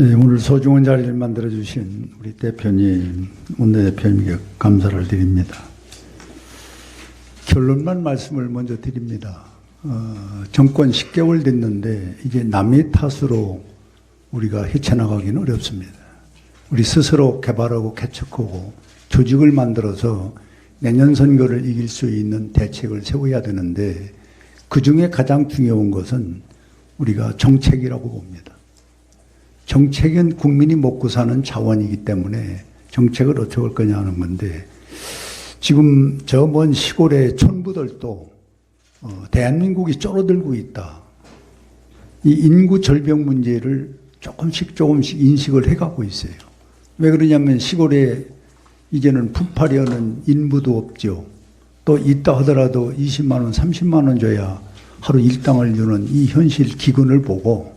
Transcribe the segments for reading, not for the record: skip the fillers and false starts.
네, 오늘 소중한 자리를 만들어주신 우리 대표님, 원내대표님께 감사를 드립니다. 결론만 말씀을 먼저 드립니다. 정권 10개월 됐는데 이제 남의 탓으로 우리가 헤쳐나가기는 어렵습니다. 우리 스스로 개발하고 개척하고 조직을 만들어서 내년 선거를 이길 수 있는 대책을 세워야 되는데 그중에 가장 중요한 것은 우리가 정책이라고 봅니다. 정책은 국민이 먹고 사는 자원이기 때문에 정책을 어떻게 할 거냐 하는 건데 지금 저 먼 시골의 촌부들도 대한민국이 쫄아들고 있다. 이 인구 절벽 문제를 조금씩 인식을 해가고 있어요. 왜 그러냐면 시골에 이제는 품팔이하는 인부도 없죠. 또 있다 하더라도 20만 원, 30만 원 줘야 하루 일당을 주는 이 현실 기근을 보고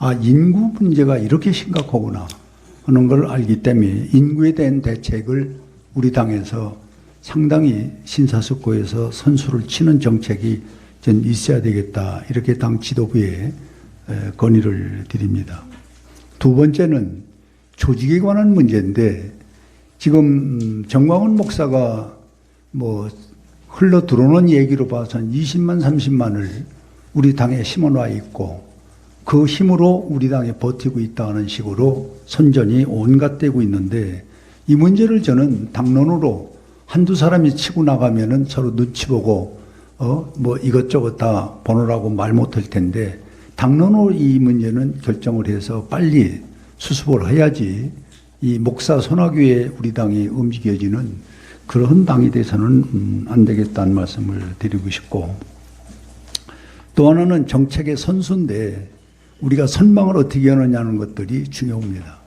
아, 인구 문제가 이렇게 심각하구나 하는 걸 알기 때문에 인구에 대한 대책을 우리 당에서 상당히 심사숙고해서 선수를 치는 정책이 전 있어야 되겠다. 이렇게 당 지도부에 건의를 드립니다. 두 번째는 조직에 관한 문제인데 지금 정광훈 목사가 뭐 흘러 들어오는 얘기로 봐서는 20만, 30만을 우리 당에 심어놔 있고 그 힘으로 우리 당에 버티고 있다는 식으로 선전이 온갖 되고 있는데 이 문제를 저는 당론으로 한두 사람이 치고 나가면은 서로 눈치 보고 뭐 이것저것 다 보느라고 말 못할 텐데 당론으로 이 문제는 결정을 해서 빨리 수습을 해야지 이 목사 손아귀에 우리 당이 움직여지는 그런 당이 돼서는 안 되겠다는 말씀을 드리고 싶고 또 하나는 정책의 선수인데 우리가 선방을 어떻게 하느냐는 것들이 중요합니다.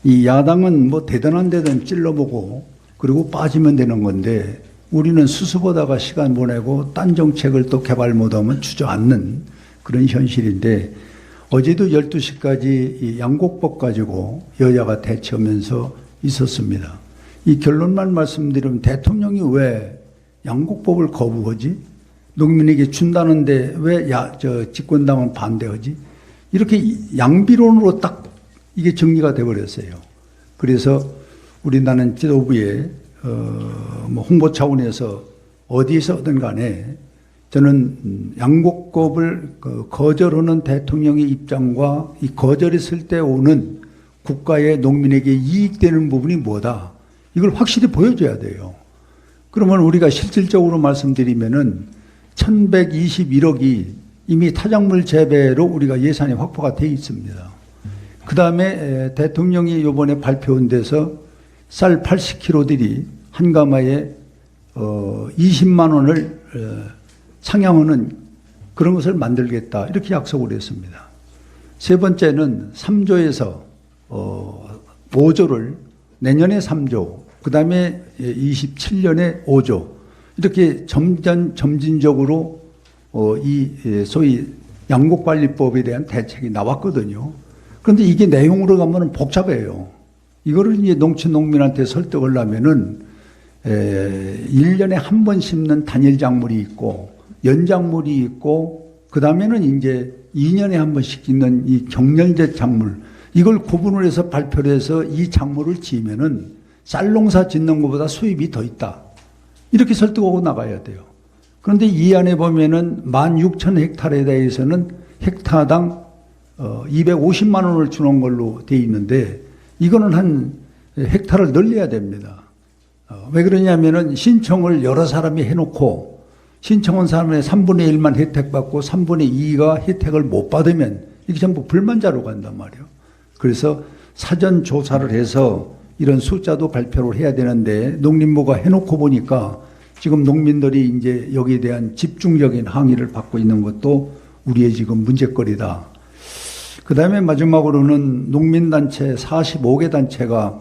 이 야당은 뭐 대단한 데든 찔러보고 그리고 빠지면 되는 건데 우리는 수습하다가 시간 보내고 딴 정책을 또 개발 못하면 주저앉는 그런 현실인데 어제도 12시까지 이 양곡법 가지고 여야가 대치하면서 있었습니다. 이 결론만 말씀드리면 대통령이 왜 양곡법을 거부하지? 농민에게 준다는데 왜 집권당은 반대하지? 이렇게 양비론으로 딱 이게 정리가 되어버렸어요. 그래서 우리 나는 지도부에 뭐 홍보 차원에서 어디에서든 간에 저는 양곡법을 거절하는 대통령의 입장과 이 거절했을 때 오는 국가의 농민에게 이익되는 부분이 뭐다. 이걸 확실히 보여줘야 돼요. 그러면 우리가 실질적으로 말씀드리면은 1121억이 이미 타작물 재배로 우리가 예산이 확보가 되어 있습니다. 그 다음에 대통령이 이번에 발표한 데서 쌀 80kg들이 한 가마에 20만 원을 상향하는 그런 것을 만들겠다. 이렇게 약속을 했습니다. 세 번째는 3조에서 5조를 내년에 3조, 그 다음에 27년에 5조 이렇게 점진적으로 이 소위 양곡관리법에 대한 대책이 나왔거든요. 그런데 이게 내용으로 가면 복잡해요. 이거를 이제 농민한테 설득을 하면은 1년에 한 번 심는 단일 작물이 있고 연작물이 있고 그 다음에는 이제 2년에 한 번씩 있는 이 경년제 작물 이걸 구분을 해서 발표를 해서 이 작물을 지으면은 쌀 농사 짓는 것보다 수입이 더 있다. 이렇게 설득하고 나가야 돼요. 그런데 이 안에 보면은 16,000헥타르에 대해서는 헥타당 250만 원을 주는 걸로 돼 있는데 이거는 한 헥타를 늘려야 됩니다. 왜 그러냐면은 신청을 여러 사람이 해놓고 신청한 사람의 3분의 1만 혜택받고 3분의 2가 혜택을 못 받으면 이게 전부 불만자로 간단 말이에요. 그래서 사전 조사를 해서 이런 숫자도 발표를 해야 되는데 농림부가 해놓고 보니까 지금 농민들이 이제 여기에 대한 집중적인 항의를 받고 있는 것도 우리의 지금 문제거리다. 그 다음에 마지막으로는 농민단체 45개 단체가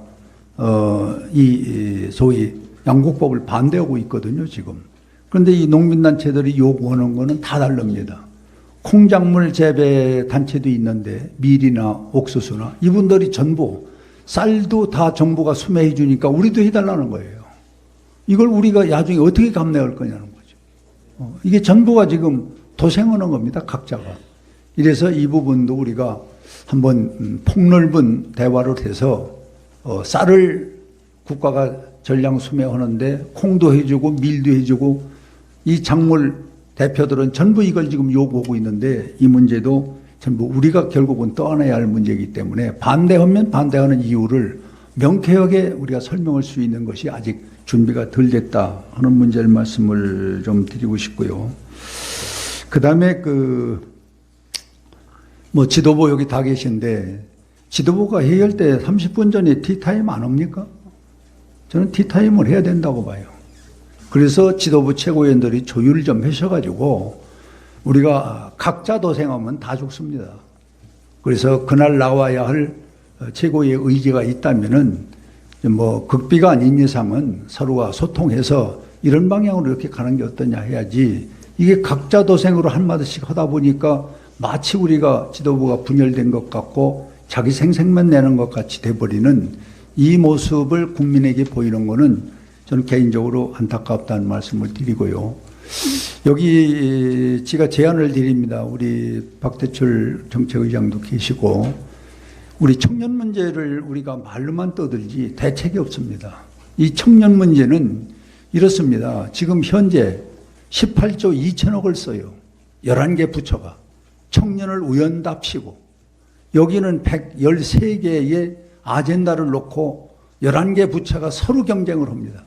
이 소위 양곡법을 반대하고 있거든요, 지금. 그런데 이 농민단체들이 요구하는 거는 다 다릅니다. 콩작물 재배 단체도 있는데 밀이나 옥수수나 이분들이 전부 쌀도 다 정부가 수매해 주니까 우리도 해달라는 거예요. 이걸 우리가 나중에 어떻게 감내할 거냐는 거죠. 이게 전부가 지금 도생하는 겁니다, 각자가. 이래서 이 부분도 우리가 한번 폭넓은 대화를 해서 쌀을 국가가 전량 수매하는데 콩도 해주고 밀도 해주고 이 작물 대표들은 전부 이걸 지금 요구하고 있는데 이 문제도 전부 우리가 결국은 떠안아야 할 문제이기 때문에 반대하면 반대하는 이유를 명쾌하게 우리가 설명할 수 있는 것이 아직 준비가 덜 됐다 하는 문제를 말씀을 좀 드리고 싶고요. 그 다음에 지도부 여기 다 계신데 지도부가 회의할 때 30분 전에 티타임 안 합니까? 저는 티타임을 해야 된다고 봐요. 그래서 지도부 최고위원들이 조율을 좀 하셔가지고 우리가 각자 도생하면 다 죽습니다. 그래서 그날 나와야 할 최고의 의지가 있다면은 극비가 아닌 이상은 서로가 소통해서 이런 방향으로 이렇게 가는 게 어떠냐 해야지 이게 각자 도생으로 한마디씩 하다 보니까 마치 우리가 지도부가 분열된 것 같고 자기 생색만 내는 것 같이 돼버리는 이 모습을 국민에게 보이는 거는 저는 개인적으로 안타깝다는 말씀을 드리고요. 여기 제가 제안을 드립니다. 우리 박대출 정책의장도 계시고 우리 청년 문제를 우리가 말로만 떠들지 대책이 없습니다. 이 청년 문제는 이렇습니다. 지금 현재 18조 2천억을 써요. 11개 부처가 청년을 우연답시고 여기는 113개의 아젠다를 놓고 11개 부처가 서로 경쟁을 합니다.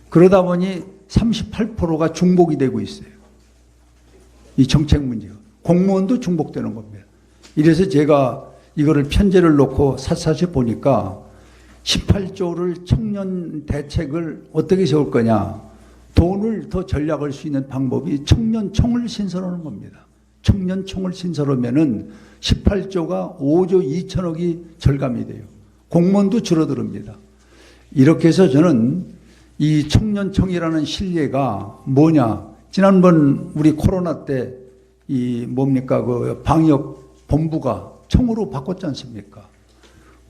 그러다 보니 38%가 중복이 되고 있어요. 이 정책 문제가. 공무원도 중복되는 겁니다. 이래서 제가 이거를 편제를 놓고 샅샅이 보니까 18조를 청년 대책을 어떻게 세울 거냐. 돈을 더 절약할 수 있는 방법이 청년총을 신설하는 겁니다. 청년총을 신설하면은 18조가 5조 2천억이 절감이 돼요. 공무원도 줄어듭니다. 이렇게 해서 저는 이 청년총이라는 실례가 뭐냐. 지난번 우리 코로나 때 방역 본부가 총으로 바꿨지 않습니까?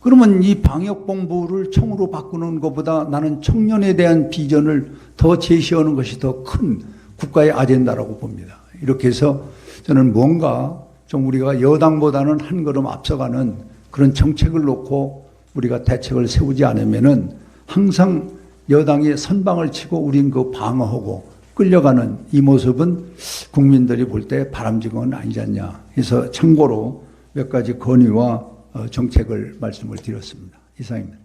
그러면 이 방역본부를 총으로 바꾸는 것보다 나는 청년에 대한 비전을 더 제시하는 것이 더 큰 국가의 아젠다라고 봅니다. 이렇게 해서 저는 뭔가 좀 우리가 여당보다는 한 걸음 앞서가는 그런 정책을 놓고 우리가 대책을 세우지 않으면은 항상 여당이 선방을 치고 우린 그 방어하고 끌려가는 이 모습은 국민들이 볼 때 바람직한 건 아니지 않냐 해서 참고로 몇 가지 건의와 정책을 말씀을 드렸습니다. 이상입니다.